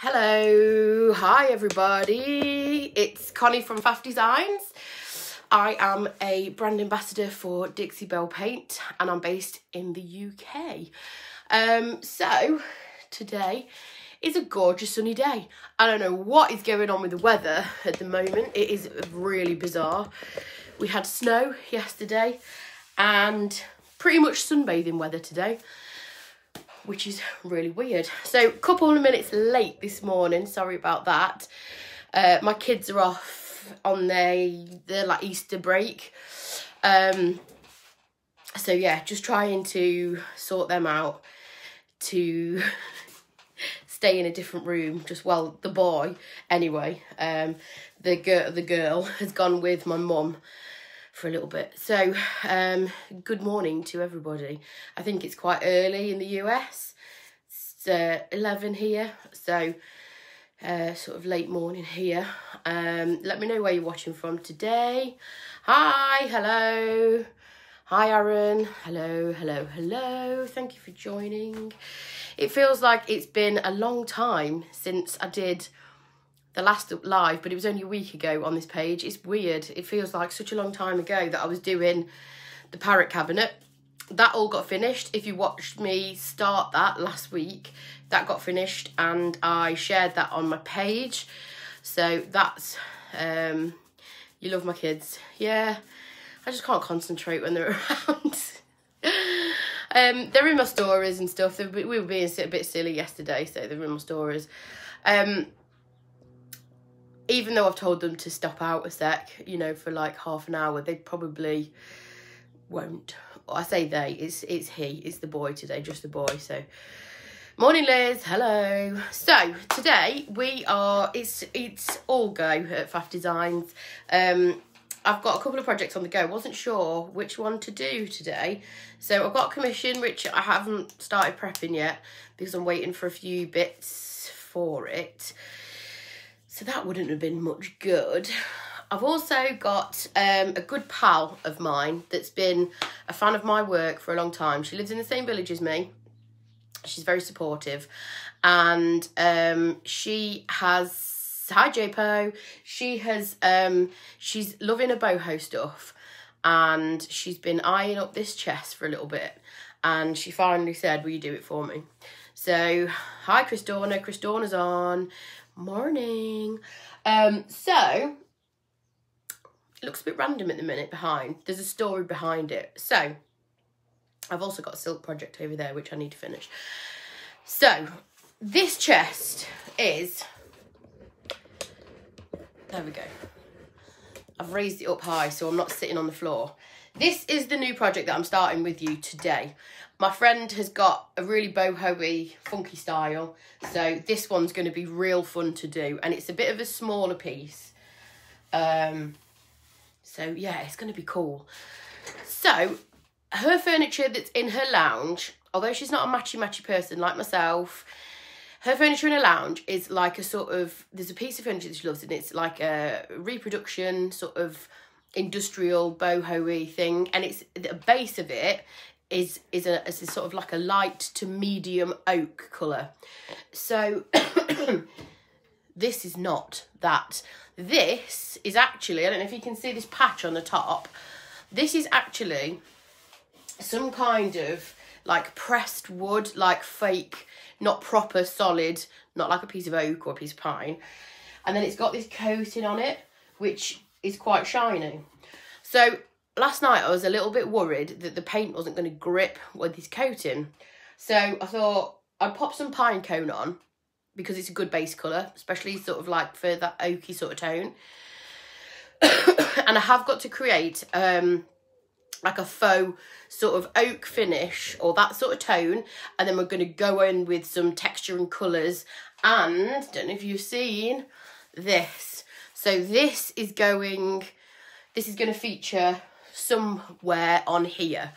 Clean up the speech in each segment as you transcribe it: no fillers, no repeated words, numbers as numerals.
Hello, hi everybody, it's Connie from Faff Designs. I am a brand ambassador for Dixie Belle paint and I'm based in the UK. So today is a gorgeous sunny day. I don't know what is going on with the weather at the moment. It is really bizarre. We had snow yesterday and pretty much sunbathing weather today, which is really weird. So a couple of minutes late this morning, sorry about that. My kids are off on their like Easter break. So yeah, just trying to sort them out to stay in a different room. The boy anyway. The girl has gone with my mum for a little bit. So good morning to everybody. I think it's quite early in the US. It's 11 here, so sort of late morning here. Let me know where you're watching from today. Hi, hello. Hi Aaron, hello. Thank you for joining. It feels like it's been a long time since I did the last live, but it was only a week ago on this page. It's weird. It feels like such a long time ago that I was doing the parrot cabinet. That all got finished. If you watched me start that last week, that got finished and I shared that on my page. So that's, you love my kids. Yeah, I just can't concentrate when they're around. They're in my stories and stuff. We were being a bit silly yesterday, so they're in my stories. Even though I've told them to stop out a sec, you know, for like half an hour, they probably won't. I say they, it's the boy today, just the boy. So, morning Liz, hello. So, today we are, it's all go at Faff Designs. I've got a couple of projects on the go. Wasn't sure which one to do today. So, I've got a commission, which I haven't started prepping yet because I'm waiting for a few bits for it. So that wouldn't have been much good. I've also got a good pal of mine that's been a fan of my work for a long time. She lives in the same village as me. She's very supportive. And she has, hi JPO, she has, she's loving her boho stuff. And she's been eyeing up this chest for a little bit. And she finally said, will you do it for me? So, hi Christona, Christona's on. Morning. So it looks a bit random at the minute behind. There's a story behind it. So I've also got a silk project over there which I need to finish. So this chest is, there we go. I've raised it up high so I'm not sitting on the floor. This is the new project that I'm starting with you today. My friend has got a really boho-y, funky style. So this one's going to be real fun to do. And it's a bit of a smaller piece. So yeah, it's going to be cool. So her furniture that's in her lounge, although she's not a matchy-matchy person like myself, her furniture in her lounge is like a sort of, there's a piece of furniture that she loves and it's like a reproduction sort of industrial boho-y thing. And it's the base of it is a sort of like a light to medium oak colour. So this is not that. This is actually, I don't know if you can see this patch on the top. This is actually some kind of like pressed wood, like fake, not proper solid, not like a piece of oak or a piece of pine. And then it's got this coating on it, which is quite shiny. So last night I was a little bit worried that the paint wasn't going to grip with this coating. So I thought I'd pop some pine cone on because it's a good base colour, especially sort of like for that oaky sort of tone. And I have got to create like a faux sort of oak finish or that sort of tone. And then we're going to go in with some texture and colours. And don't know if you've seen this. So this is going to feature somewhere on here.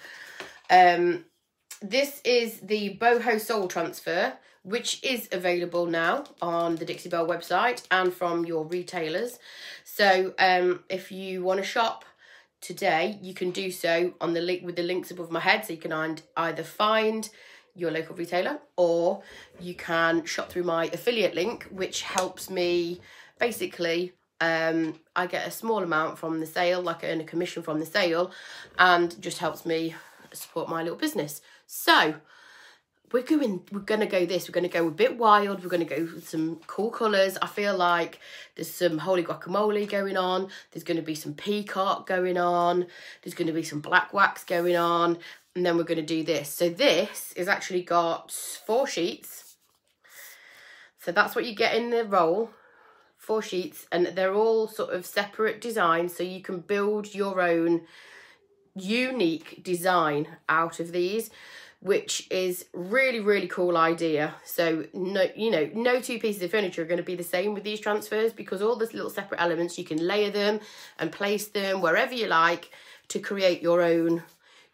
This is the boho soul transfer, which is available now on the Dixie Belle website and from your retailers. So if you want to shop today, you can do so on the link with the links above my head. So you can either find your local retailer, or you can shop through my affiliate link, which helps me basically. I get a small amount from the sale, like I earn a commission from the sale, and just helps me support my little business. So we're going to go a bit wild. We're going to go with some cool colours. I feel like there's some holy guacamole going on. There's going to be some peacock going on. There's going to be some black wax going on. And then we're going to do this. So this is actually got 4 sheets. So that's what you get in the roll. 4 sheets. And they're all sort of separate designs. So you can build your own unique design out of these, which is really, really cool idea. So no 2 pieces of furniture are going to be the same with these transfers, because all these little separate elements, you can layer them and place them wherever you like to create your own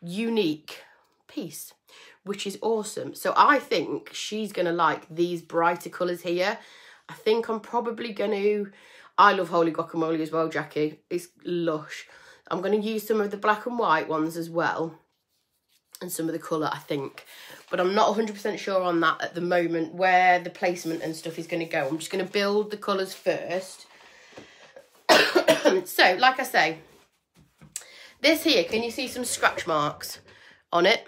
unique piece, which is awesome. So I think she's going to like these brighter colours here. I think I'm probably going to... I love holy guacamole as well, Jackie. It's lush. I'm going to use some of the black and white ones as well, and some of the colour, I think. But I'm not 100% sure on that at the moment, where the placement and stuff is going to go. I'm just going to build the colours first. So, like I say, this here, can you see some scratch marks on it?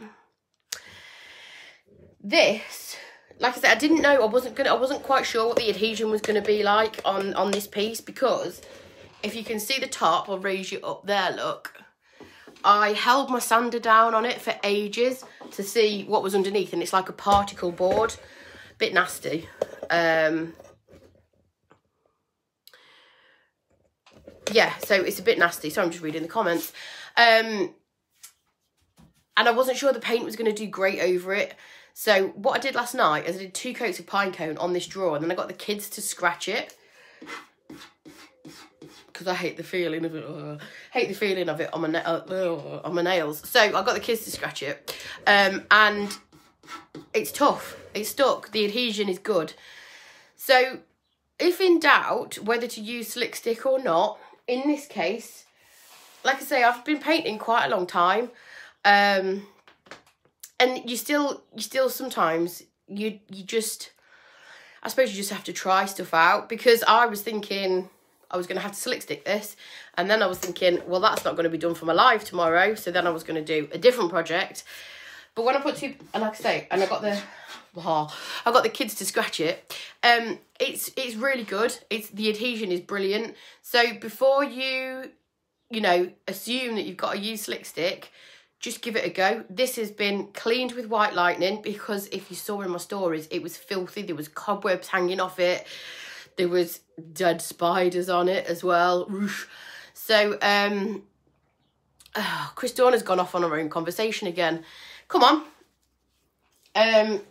This, like I said, I didn't know, I wasn't quite sure what the adhesion was going to be like on this piece, because if you can see the top, I'll raise you up there, look. I held my sander down on it for ages to see what was underneath, and it's like a particle board. Bit nasty. Yeah, so it's a bit nasty. So I'm just reading the comments. And I wasn't sure the paint was going to do great over it. So what I did last night is I did 2 coats of pine cone on this drawer, and then I got the kids to scratch it, because I hate the feeling of it. Hate the feeling of it on my nails. So I got the kids to scratch it, and it's tough. It's stuck. The adhesion is good. So if in doubt whether to use slick stick or not, in this case, like I say, I've been painting quite a long time, and you still sometimes you just, I suppose you just have to try stuff out, because I was thinking I was going to have to slick stick this, and then I was thinking, well, that's not going to be done for my live tomorrow, so then I was going to do a different project. But when I put 2, and like I say, and I got the kids to scratch it, it's really good. The adhesion is brilliant. So before you assume that you've got to use slick stick, just give it a go. This has been cleaned with white lightning, because if you saw in my stories, it was filthy. There was cobwebs hanging off it. There was dead spiders on it as well. So, Chris Dorner's gone off on her own conversation again. Come on.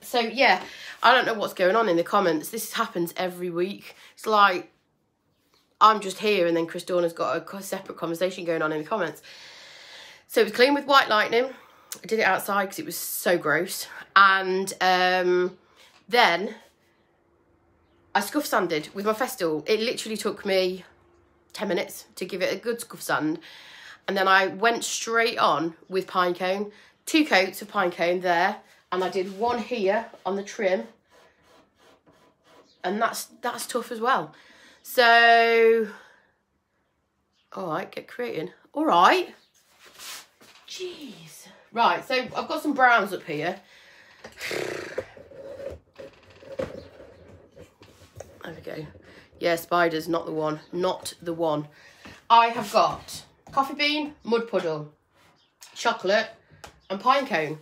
So, yeah, I don't know what's going on in the comments. This happens every week. It's like I'm just here, and then Chris Dorner's got a separate conversation going on in the comments. So it was clean with white lightning. I did it outside because it was so gross. And then I scuff sanded with my Festool. It literally took me 10 minutes to give it a good scuff sand. And then I went straight on with pine cone. 2 coats of pine cone there. And I did 1 here on the trim. And that's tough as well. So, all right, get creating. All right. Jeez. Right, so I've got some browns up here. There we go. Yeah, spiders, not the one. Not the one. I have got coffee bean, mud puddle, chocolate, and pine cone.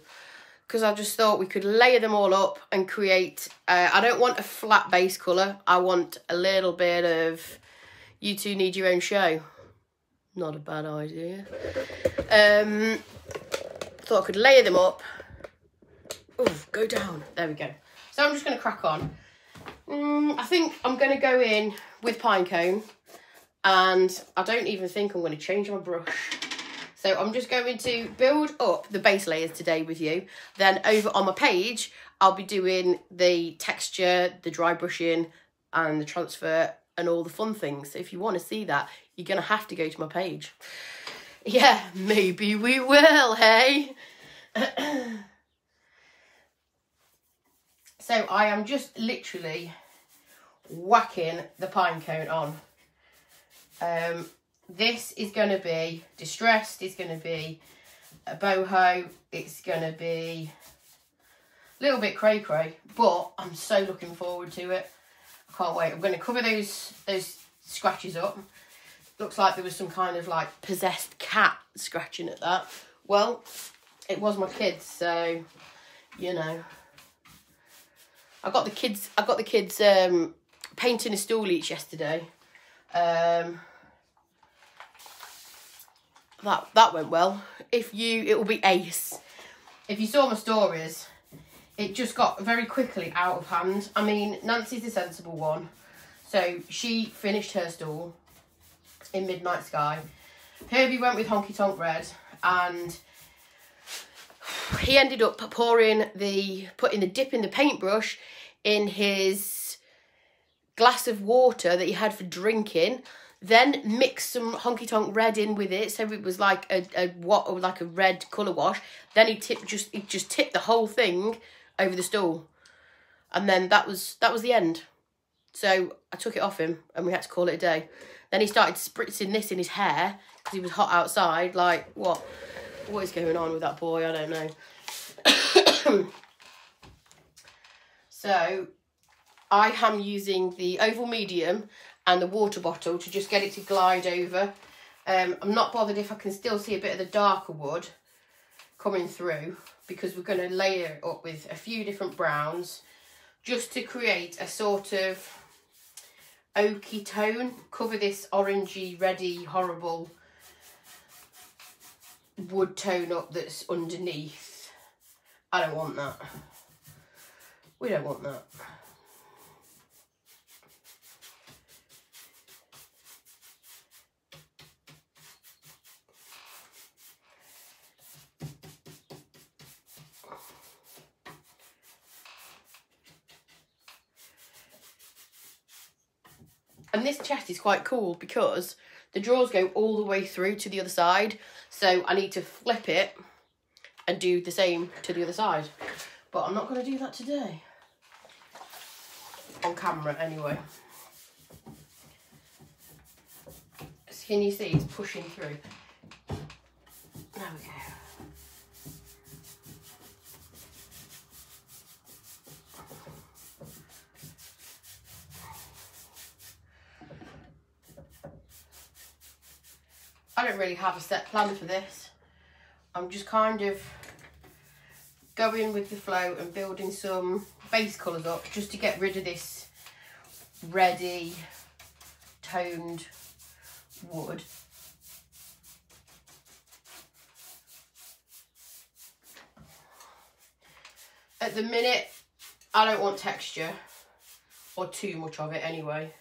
Because I just thought we could layer them all up and create... I don't want a flat base colour. I want a little bit of... You two need your own show. Not a bad idea. Thought I could layer them up. Oh, go down. There we go. So I'm just going to crack on. I think I'm going to go in with pine cone. And I don't even think I'm going to change my brush. So I'm just going to build up the base layers today with you. Then over on my page, I'll be doing the texture, the dry brushing, and the transfer, and all the fun things. So if you want to see that, you're going to have to go to my page. Yeah, maybe we will, hey? So I am just literally whacking the pine cone on. This is going to be distressed, it's going to be a boho, it's going to be a little bit cray-cray, but I'm so looking forward to it. I can't wait. I'm going to cover those scratches up. Looks like there was some kind of like possessed cat scratching at that. Well, it was my kids, so you know. I got the kids painting a stool each yesterday. That went well. It will be ace. If you saw my stories, it just got very quickly out of hand. I mean, Nancy's the sensible one, so she finished her stool in Midnight Sky. Herbie went with Honky Tonk Red, and he ended up putting the dip in the paintbrush in his glass of water that he had for drinking, then mixed some Honky Tonk Red in with it, so it was like a red colour wash. Then he just tipped the whole thing over the stool, and then that was the end. So I took it off him, and we had to call it a day. Then he started spritzing this in his hair because he was hot outside. Like, what is going on with that boy? I don't know. So I am using the oval medium and the water bottle to just get it to glide over. I'm not bothered if I can still see a bit of the darker wood coming through, because we're going to layer it up with a few different browns just to create a sort of oaky tone. Cover this orangey, reddy, horrible wood tone up that's underneath. I don't want that. We don't want that. And this chest is quite cool because the drawers go all the way through to the other side. So I need to flip it and do the same to the other side. But I'm not going to do that today. On camera, anyway. So can you see it's pushing through? There we go. I don't really have a set plan for this. I'm just kind of going with the flow and building some base colours up just to get rid of this reddy toned wood. At the minute, I don't want texture, or too much of it anyway.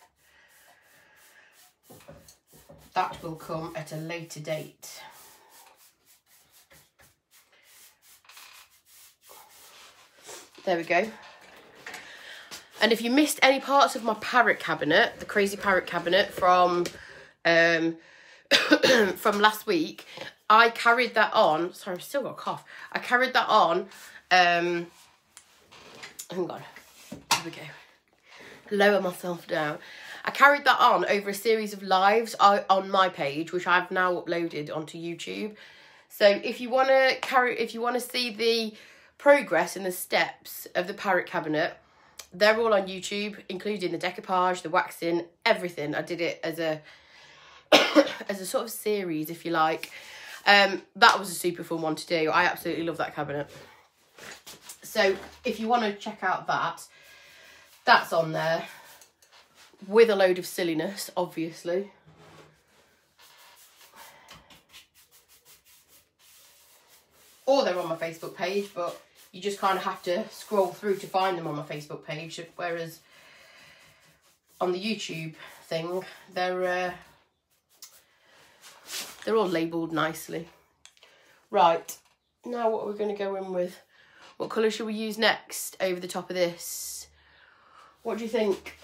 That will come at a later date. There we go. And if you missed any parts of my parrot cabinet, the crazy parrot cabinet from from last week, I carried that on. Sorry, I've still got a cough. I carried that on. Hang on. There we go. Lower myself down. I carried that on over a series of lives on my page, which I've now uploaded onto YouTube. So if you want to see the progress and the steps of the parrot cabinet, they're all on YouTube, including the decoupage, the waxing, everything. I did it as a as a sort of series, if you like. That was a super fun one to do. I absolutely love that cabinet. So if you want to check out that, that's on there. With a load of silliness, obviously. Or they're on my Facebook page, but you just kind of have to scroll through to find them on my Facebook page. Whereas on the YouTube thing, they're all labelled nicely. Right, now what are we going to go in with? What colour should we use next over the top of this? What do you think?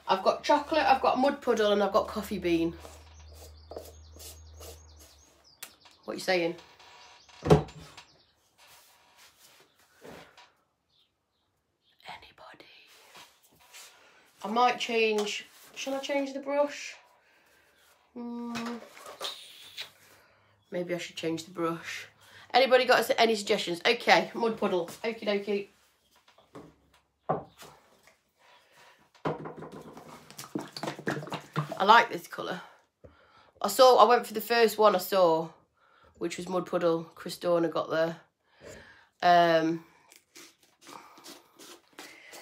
I've got chocolate, I've got mud puddle, and I've got coffee bean. What are you saying? I might change, shall I change the brush? Maybe I should change the brush. Anybody got any suggestions? Okay, mud puddle. Okie dokie. I like this colour. I went for the first one I saw, which was mud puddle. Chris Dorner got there.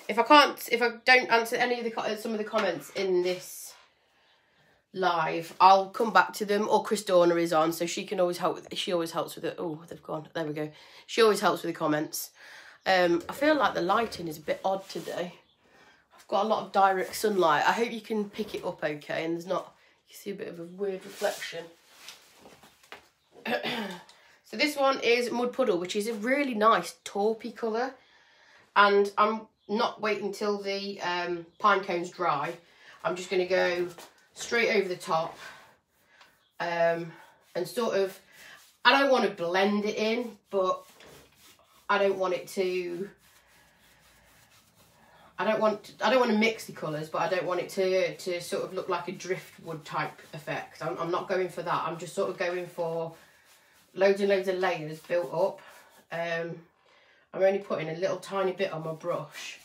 If I don't answer any of some of the comments in this live, I'll come back to them. Or Chris Dorner is on, so she can always help. She always helps with it. Oh, they've gone. There we go. She always helps with the comments. I feel like the lighting is a bit odd today. I've got a lot of direct sunlight. I hope you can pick it up okay, and there's not. You see a bit of a weird reflection. So this one is Mud Puddle, which is a really nice taupey colour, and I'm not waiting till the pine cones dry. I'm just going to go straight over the top, and sort of, I don't want to blend it in, but I don't want to mix the colours, but I don't want it to sort of look like a driftwood type effect. I'm not going for that. I'm just sort of going for loads and loads of layers built up. I'm only putting a little tiny bit on my brush,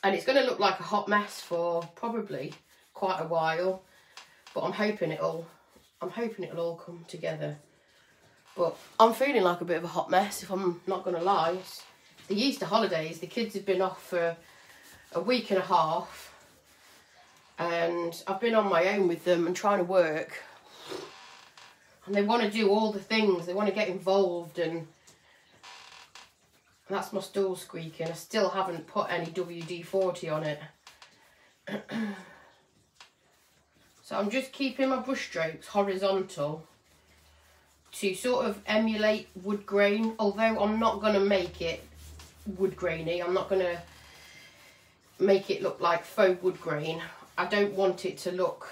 and it's going to look like a hot mess for probably quite a while, but I'm hoping it'll all come together. But I'm feeling like a bit of a hot mess, if I'm not going to lie. It's the Easter holidays, the kids have been off for a week and a half, and I've been on my own with them and trying to work, and they want to do all the things, they want to get involved, and that's my stool squeaking. I still haven't put any WD-40 on it. So I'm just keeping my brush strokes horizontal to sort of emulate wood grain, although I'm not going to make it wood grainy. I'm not going to make it look like faux wood grain. I don't want it to look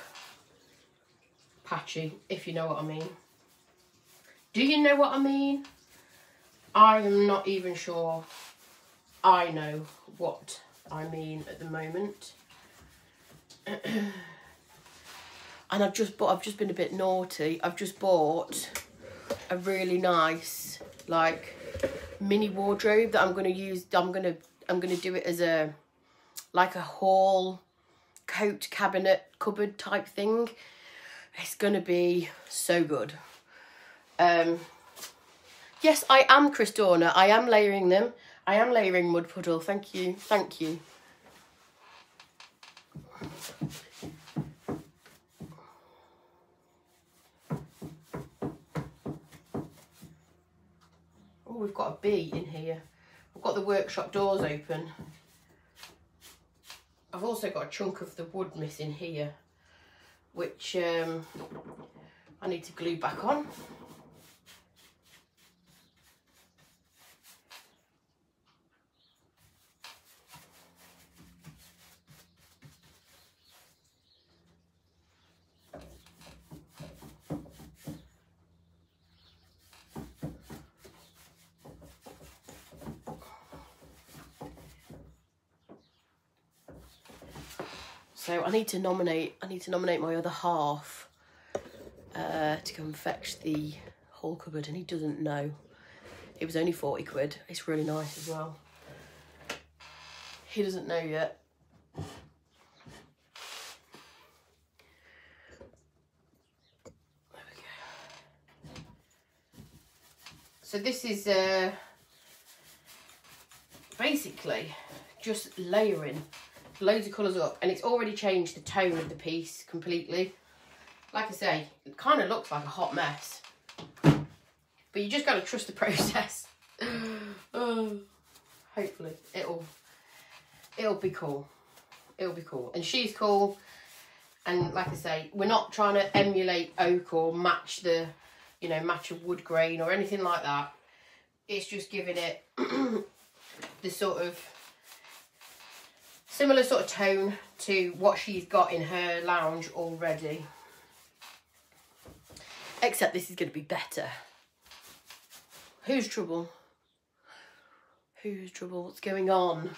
patchy, if you know what I mean. Do you know what I mean? I am not even sure I know what I mean at the moment. And I've just been a bit naughty. I've just bought a really nice like mini wardrobe that I'm going to use. I'm going to do it as a hall coat cabinet cupboard type thing. It's going to be so good. Yes, I am Chris Dorner. I am layering them. I am layering Mud Puddle. Thank you. Thank you. Oh, we've got a bee in here. I've got the workshop doors open. I've also got a chunk of the wood missing here, which I need to glue back on. So I need to nominate my other half to go and fetch the hall cupboard, and he doesn't know. It was only 40 quid. It's really nice as well. He doesn't know yet. There we go. So this is basically just layering loads of colours up, and it's already changed the tone of the piece completely. Like I say, it kind of looks like a hot mess, but you just got to trust the process. Hopefully it'll be cool. It'll be cool, and she's cool. And like I say, we're not trying to emulate oak or match the, match a wood grain or anything like that. It's just giving it the sort of similar sort of tone to what she's got in her lounge already. Except this is going to be better. Who's trouble? Who's trouble? What's going on?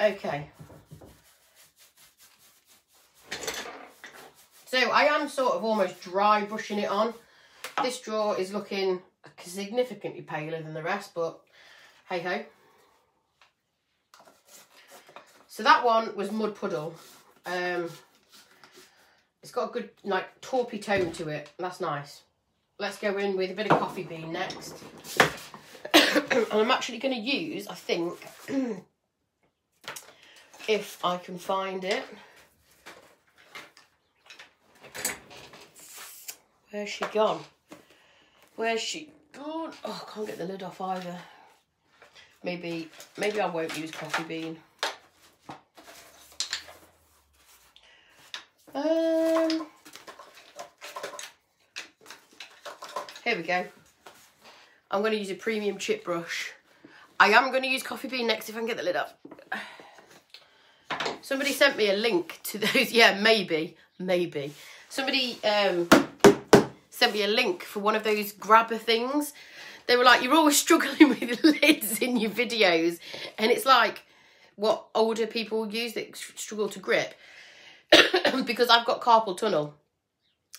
Okay. So I am sort of almost dry brushing it on. This drawer is looking significantly paler than the rest, but hey ho. So that one was Mud Puddle. It's got a good like taupey tone to it. That's nice. Let's go in with a bit of Coffee Bean next. And I'm actually going to use, I think, if I can find it. Where's she gone? Where's she gone? Oh, I can't get the lid off either. Maybe I won't use Coffee Bean. Here we go. I'm going to use a premium chip brush. I am going to use Coffee Bean next if I can get the lid up. Somebody sent me a link to those. Yeah, maybe. Somebody sent me a link for one of those grabber things. They were like, you're always struggling with lids in your videos. And it's like what older people use that struggle to grip. Because I've got carpal tunnel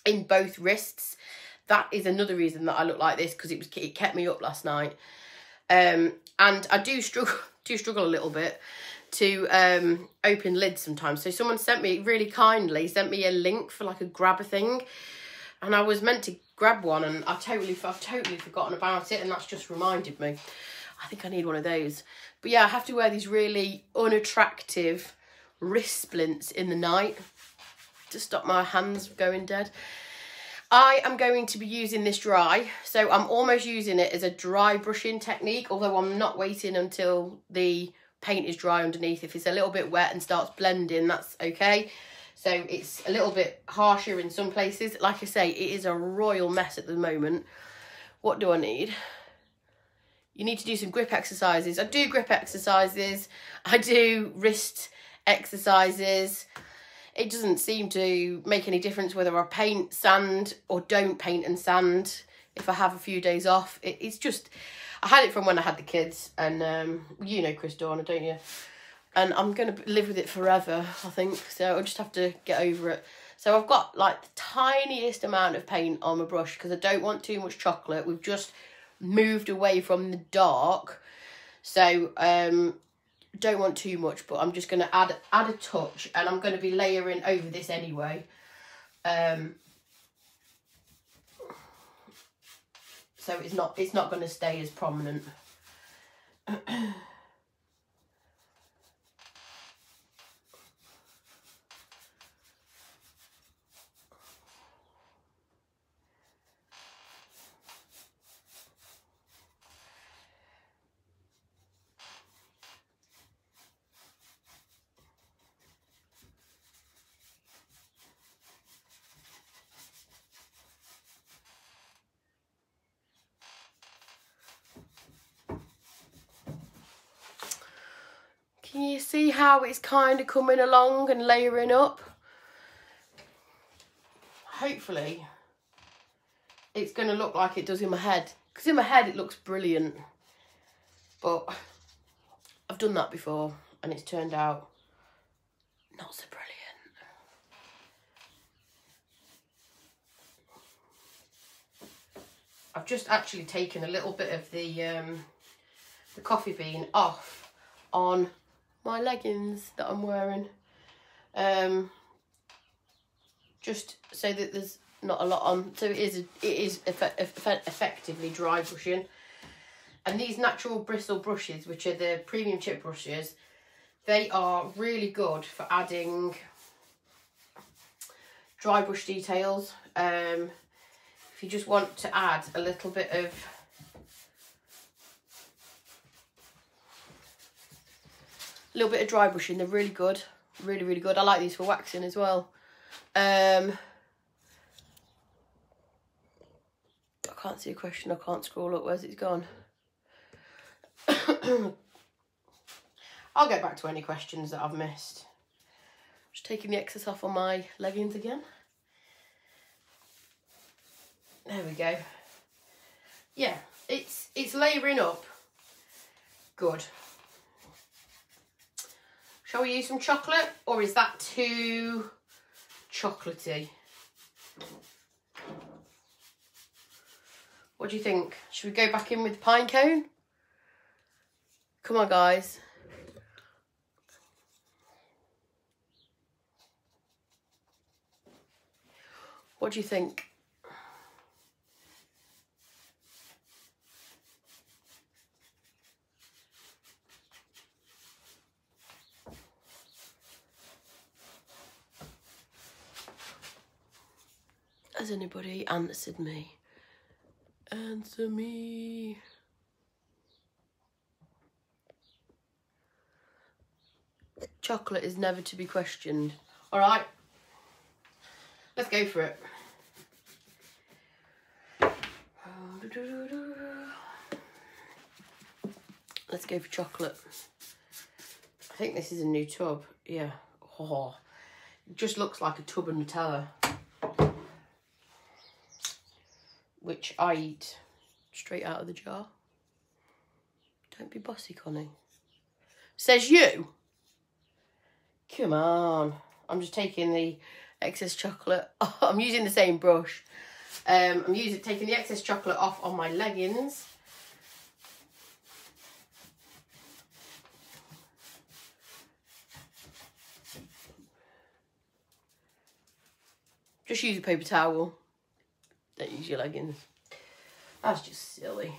in both wrists. That is another reason that I look like this, because it kept me up last night. And I do struggle a little bit to open lids sometimes. So someone really kindly sent me a link for like a grabber thing, and I was meant to grab one, and I've totally forgotten about it, and that's just reminded me. I think I need one of those. But yeah, I have to wear these really unattractive wrist splints in the night to stop my hands going dead. I am going to be using this dry, so I'm almost using it as a dry brushing technique, although I'm not waiting until the paint is dry underneath. If it's a little bit wet and starts blending, that's okay. So it's a little bit harsher in some places. Like I say, it is a royal mess at the moment. What do I need? You need to do some grip exercises. I do grip exercises. I do wrist exercises. It doesn't seem to make any difference whether I paint, sand, or don't paint and sand if I have a few days off. It's just, I had it from when I had the kids, and you know Chris Dorner, don't you? And I'm going to live with it forever, I think, so I'll just have to get over it. So I've got like the tiniest amount of paint on my brush because I don't want too much chocolate. We've just moved away from the dark, so don't want too much, but I'm just going to add a touch, and I'm going to be layering over this anyway. So it's not going to stay as prominent. Can you see how it's kind of coming along and layering up? Hopefully it's going to look like it does in my head, because in my head it looks brilliant, but I've done that before and it's turned out not so brilliant. I've just actually taken a little bit of the Coffee Bean off on my leggings that I'm wearing, just so that there's not a lot on. So it is effectively dry brushing. And these natural bristle brushes, which are the premium chip brushes, they are really good for adding dry brush details. If you just want to add a little bit of dry brushing, they're really good, really good. I like these for waxing as well. I can't see a question, I can't scroll up. Where's it gone? I'll get back to any questions that I've missed. Just taking the excess off on my leggings again. There we go. Yeah, it's layering up good. Shall we use some chocolate, or is that too chocolatey? What do you think? Should we go back in with pine cone? Come on, guys. What do you think? Has anybody answered me? Answer me. Chocolate is never to be questioned. All right, let's go for it. Let's go for chocolate. I think this is a new tub. Yeah. Oh, it just looks like a tub of Nutella, which I eat straight out of the jar. Don't be bossy, Connie. Says you. Come on. I'm just taking the excess chocolate. Oh, I'm using the same brush. I'm taking the excess chocolate off on my leggings. Just use a paper towel. Don't use your leggings. That's just silly.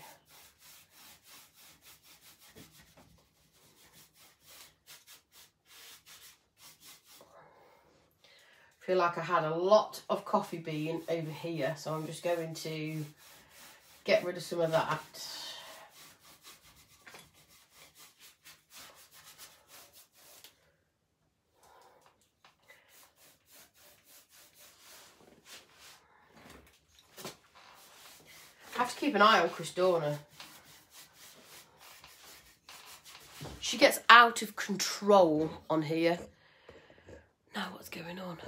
I feel like I had a lot of coffee bean over here, so I'm just going to get rid of some of that. I have to keep an eye on Christina. She gets out of control on here. Now what's going on?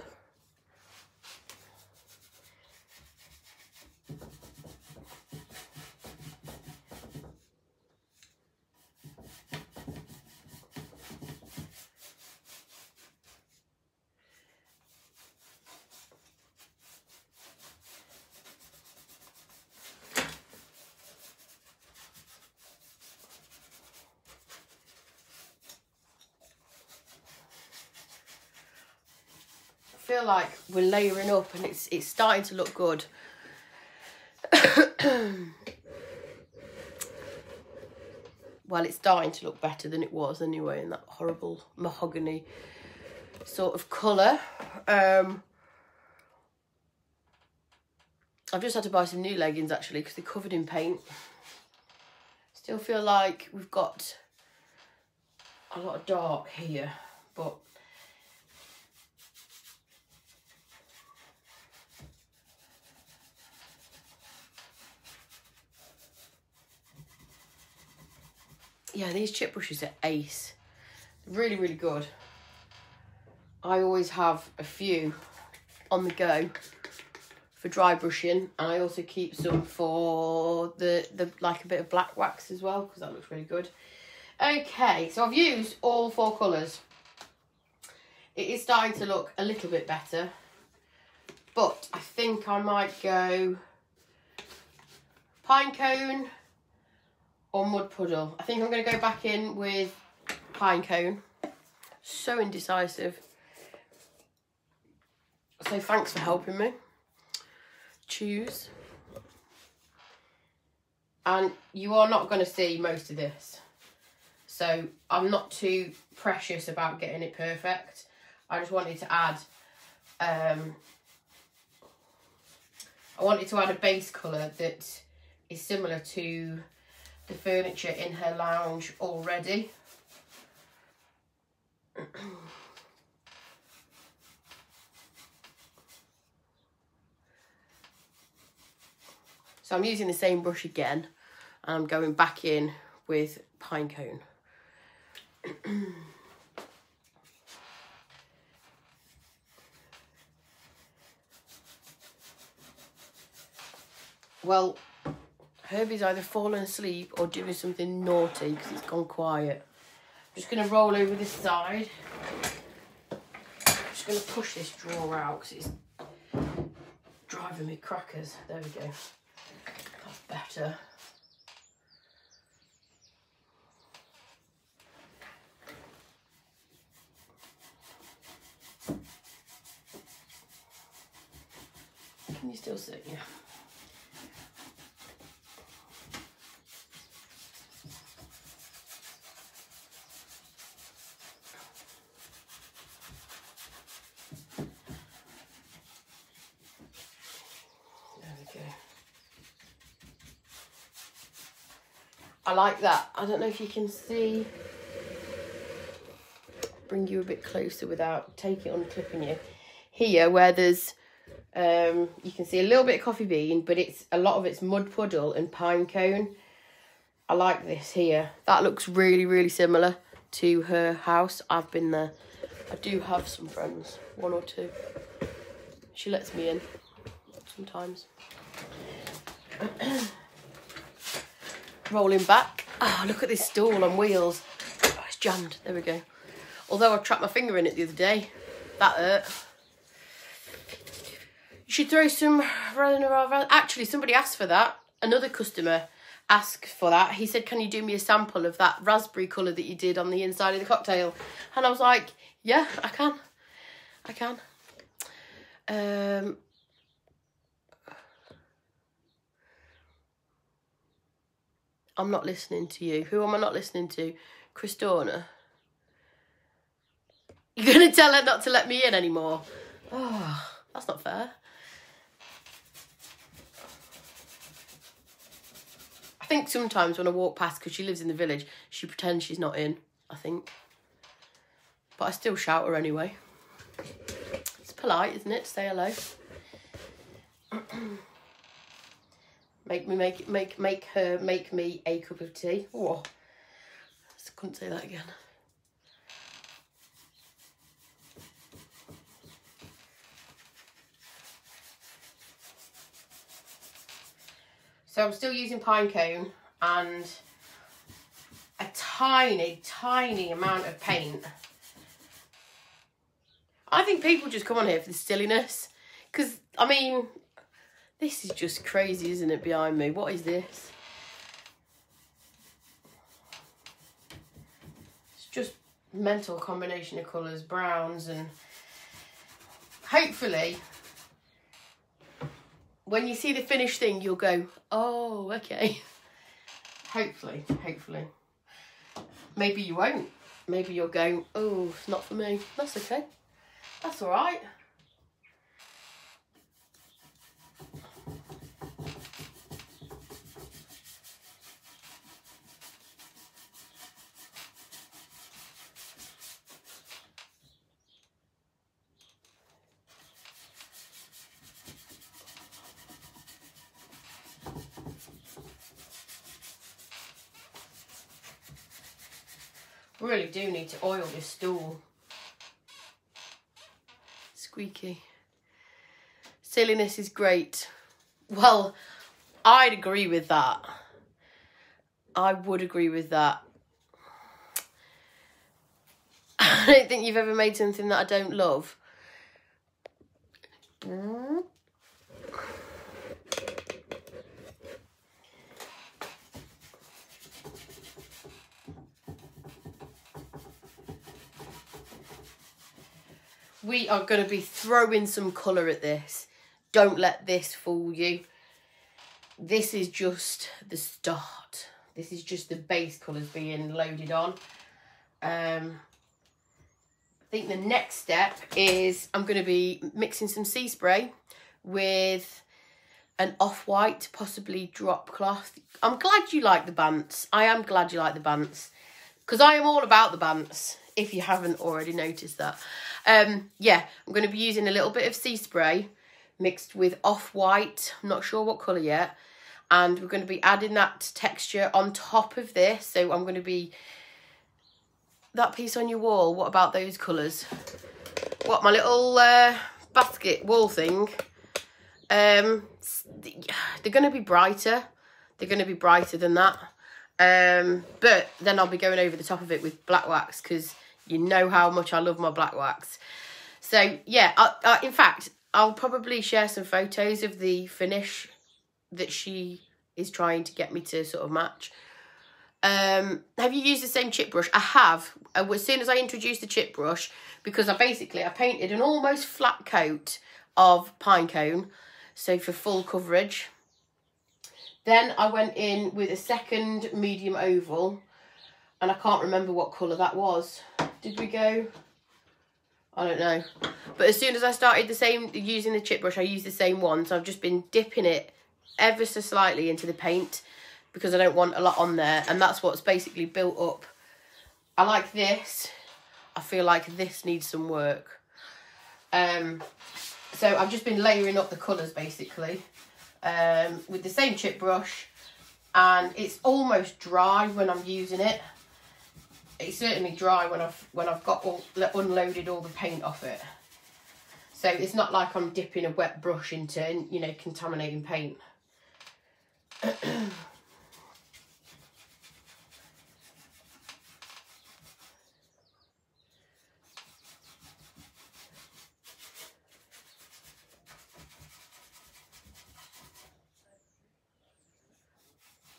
I feel like we're layering up and it's starting to look good. Well, it's starting to look better than it was anyway, in that horrible mahogany sort of colour. I've just had to buy some new leggings actually because they're covered in paint. Still feel like we've got a lot of dark here, but yeah, these chip brushes are ace. Really, really good. I always have a few on the go for dry brushing, and I also keep some for the like a bit of black wax as well, because that looks really good. Okay, so I've used all 4 colours. It is starting to look a little bit better, but I think I might go pine cone or mud puddle. I think I'm going to go back in with pine cone. So indecisive. So thanks for helping me choose. And you are not going to see most of this, so I'm not too precious about getting it perfect. I just wanted to add I wanted to add a base colour that is similar to the furniture in her lounge already. So I'm using the same brush again, and I'm going back in with pine cone. Well, Herbie's either fallen asleep or doing something naughty because it's gone quiet. I'm just going to roll over this side. just going to push this drawer out because it's driving me crackers. There we go. That's better. Can you still see? Yeah. I like that. I don't know if you can see. Bring you a bit closer without taking it unclipping you. Here, where there's, you can see a little bit of coffee bean, but a lot of it's mud puddle and pine cone. I like this here. That looks really, really similar to her house. I've been there. I do have some friends, 1 or 2. She lets me in sometimes. Rolling back. Oh, look at this stool on wheels. Oh, it's jammed. There we go. Although I trapped my finger in it the other day. That hurt. You should throw some... Actually, somebody asked for that. Another customer asked for that. He said, can you do me a sample of that raspberry colour that you did on the inside of the cocktail? And I was like, yeah, I can. I can. I'm not listening to you. Who am I not listening to? Christona. You're going to tell her not to let me in anymore? Oh, that's not fair. I think sometimes when I walk past, because she lives in the village, she pretends she's not in, I think. But I still shout her anyway. It's polite, isn't it, to say hello? Make me a cup of tea. Oh, I couldn't say that again. So I'm still using pine cone and a tiny, tiny amount of paint. I think people just come on here for the silliness. Because, I mean... This is just crazy, isn't it, behind me? What is this? It's just mental combination of colours, browns, and hopefully when you see the finished thing, you'll go, oh, okay. Hopefully. Maybe you won't. Maybe you'll go, oh, it's not for me. That's okay. That's all right. Really do need to oil this stool. Squeaky. Silliness is great. Well, I'd agree with that. I would agree with that. I don't think you've ever made something that I don't love. We are going to be throwing some colour at this. Don't let this fool you. This is just the start. This is just the base colours being loaded on. I think the next step is I'm going to be mixing some sea spray with an off-white, possibly drop cloth. I'm glad you like the bants. I am glad you like the bants. Because I am all about the bants, if you haven't already noticed that. Yeah, I'm going to be using a little bit of sea spray mixed with off-white. I'm not sure what colour yet. And we're going to be adding that texture on top of this. So I'm going to be... That piece on your wall, what about those colours? What, my little basket wall thing? They're going to be brighter. They're going to be brighter than that. But then I'll be going over the top of it with black wax because... You know how much I love my black wax. So yeah, in fact, I'll probably share some photos of the finish that she is trying to get me to sort of match. Have you used the same chip brush? I have. As soon as I introduced the chip brush, because I painted an almost flat coat of pine cone, so for full coverage. Then I went in with a second medium oval, and I can't remember what colour that was. Did we go? I don't know. But as soon as I started using the chip brush, I used the same one. So I've just been dipping it ever so slightly into the paint because I don't want a lot on there. And that's what's basically built up. I like this. I feel like this needs some work. So I've just been layering up the colours basically with the same chip brush. And it's almost dry when I'm using it. It's certainly dry when I've got unloaded all the paint off it. So it's not like I'm dipping a wet brush into, you know, contaminating paint.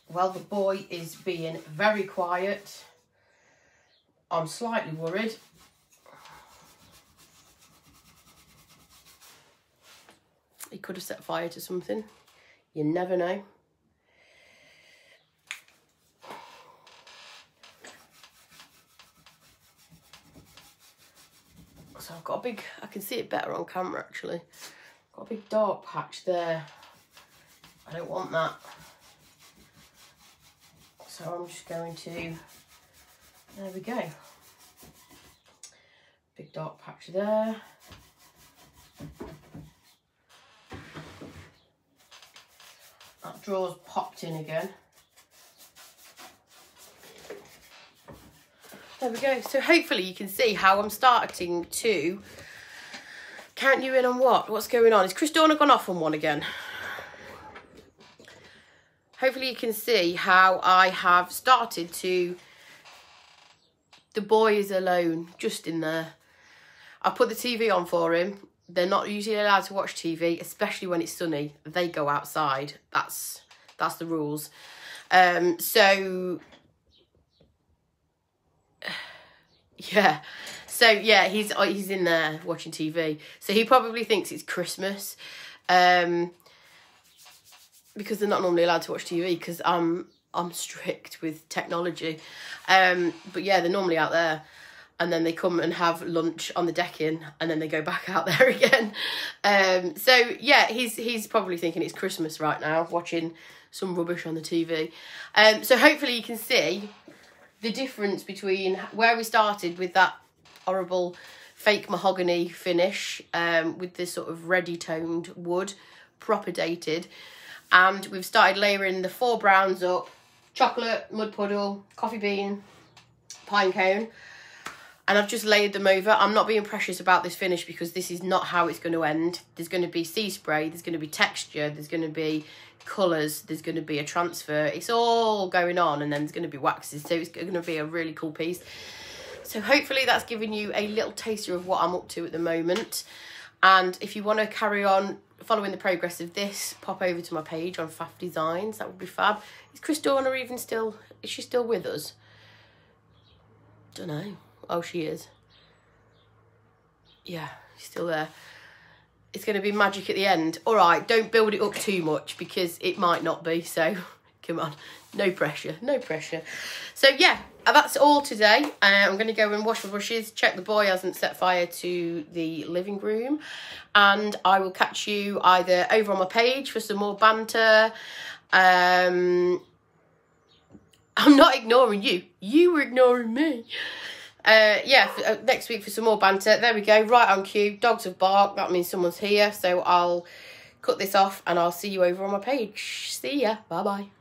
Well, the boy is being very quiet. I'm slightly worried. He could have set fire to something. You never know. So I've got a big, I can see it better on camera actually. Got a big dark patch there. I don't want that. So I'm just going to, there we go. Big dark patch there. That drawer's popped in again. There we go. So hopefully you can see how I'm starting to count you in on what's going on. Is Chris Dorner gone off on one again? Hopefully you can see how I have started to, the boy is alone, just in there. I put the TV on for him. They're not usually allowed to watch TV, especially when it's sunny. They go outside. That's the rules. So yeah. So yeah, he's in there watching TV. So he probably thinks it's Christmas. Because they're not normally allowed to watch TV because I'm strict with technology. But yeah, they're normally out there. And then they come and have lunch on the decking and then they go back out there again. So yeah, he's probably thinking it's Christmas right now, watching some rubbish on the TV. So hopefully you can see the difference between where we started with that horrible fake mahogany finish with this sort of reddy toned wood, proper dated. And we've started layering the 4 browns up: chocolate, mud puddle, coffee bean, pine cone. And I've just layered them over. I'm not being precious about this finish because this is not how it's going to end. There's going to be sea spray, there's going to be texture, there's going to be colours, there's going to be a transfer. It's all going on, and then there's going to be waxes. So it's going to be a really cool piece. So hopefully that's given you a little taster of what I'm up to at the moment. And if you want to carry on following the progress of this, pop over to my page on Faff Designs. That would be fab. Is Chris Dorner even still, is she still with us? Don't know. Oh, she is. Yeah, she's still there. It's going to be magic at the end. All right, don't build it up too much because it might not be. So, come on. No pressure. No pressure. So, yeah, that's all today. I'm going to go and wash the brushes, check the boy hasn't set fire to the living room. And I will catch you either over on my page for some more banter. I'm not ignoring you. You were ignoring me. Yeah, next week for some more banter. There we go, right on cue. Dogs have barked, that means someone's here. So I'll cut this off and I'll see you over on my page. See ya, bye-bye.